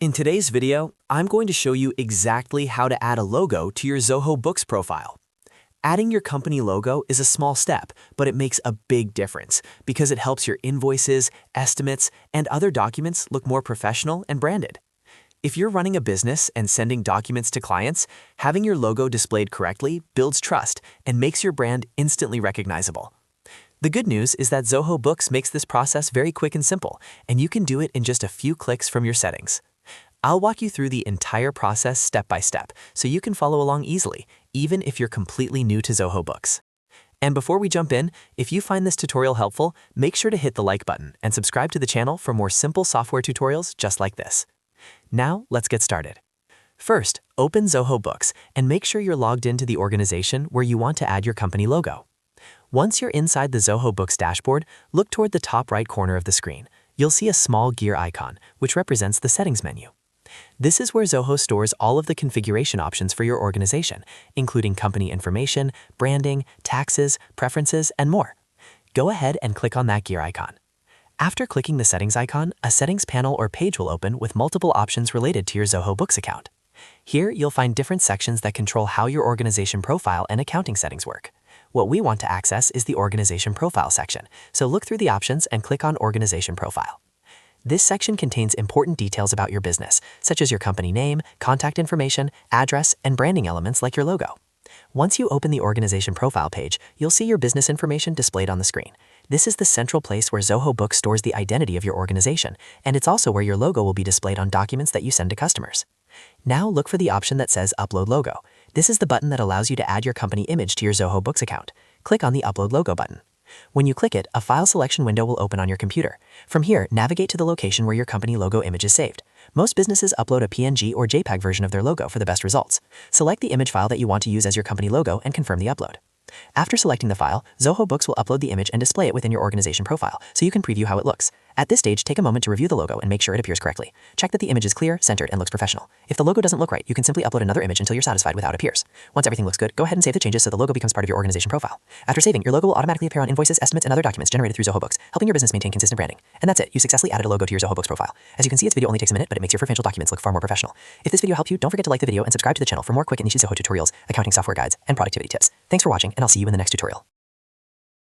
In today's video, I'm going to show you exactly how to add a logo to your Zoho Books profile. Adding your company logo is a small step, but it makes a big difference because it helps your invoices, estimates, and other documents look more professional and branded. If you're running a business and sending documents to clients, having your logo displayed correctly builds trust and makes your brand instantly recognizable. The good news is that Zoho Books makes this process very quick and simple, and you can do it in just a few clicks from your settings. I'll walk you through the entire process step by step so you can follow along easily, even if you're completely new to Zoho Books. And before we jump in, if you find this tutorial helpful, make sure to hit the like button and subscribe to the channel for more simple software tutorials just like this. Now, let's get started. First, open Zoho Books and make sure you're logged into the organization where you want to add your company logo. Once you're inside the Zoho Books dashboard, look toward the top right corner of the screen. You'll see a small gear icon, which represents the settings menu. This is where Zoho stores all of the configuration options for your organization, including company information, branding, taxes, preferences, and more. Go ahead and click on that gear icon. After clicking the settings icon, a settings panel or page will open with multiple options related to your Zoho Books account. Here, you'll find different sections that control how your organization profile and accounting settings work. What we want to access is the Organization Profile section, so look through the options and click on Organization Profile. This section contains important details about your business, such as your company name, contact information, address, and branding elements like your logo. Once you open the Organization Profile page, you'll see your business information displayed on the screen. This is the central place where Zoho Books stores the identity of your organization, and it's also where your logo will be displayed on documents that you send to customers. Now look for the option that says Upload Logo. This is the button that allows you to add your company image to your Zoho Books account. Click on the Upload Logo button. When you click it, a file selection window will open on your computer. From here, navigate to the location where your company logo image is saved. Most businesses upload a PNG or JPEG version of their logo for the best results. Select the image file that you want to use as your company logo and confirm the upload. After selecting the file, Zoho Books will upload the image and display it within your organization profile, so you can preview how it looks. At this stage, take a moment to review the logo and make sure it appears correctly. Check that the image is clear, centered, and looks professional. If the logo doesn't look right, you can simply upload another image until you're satisfied with how it appears. Once everything looks good, go ahead and save the changes so the logo becomes part of your organization profile. After saving, your logo will automatically appear on invoices, estimates, and other documents generated through Zoho Books, helping your business maintain consistent branding. And that's it, you successfully added a logo to your Zoho Books profile. As you can see, this video only takes a minute, but it makes your financial documents look far more professional. If this video helped you, don't forget to like the video and subscribe to the channel for more quick and easy Zoho tutorials, accounting software guides, and productivity tips. Thanks for watching, and I'll see you in the next tutorial.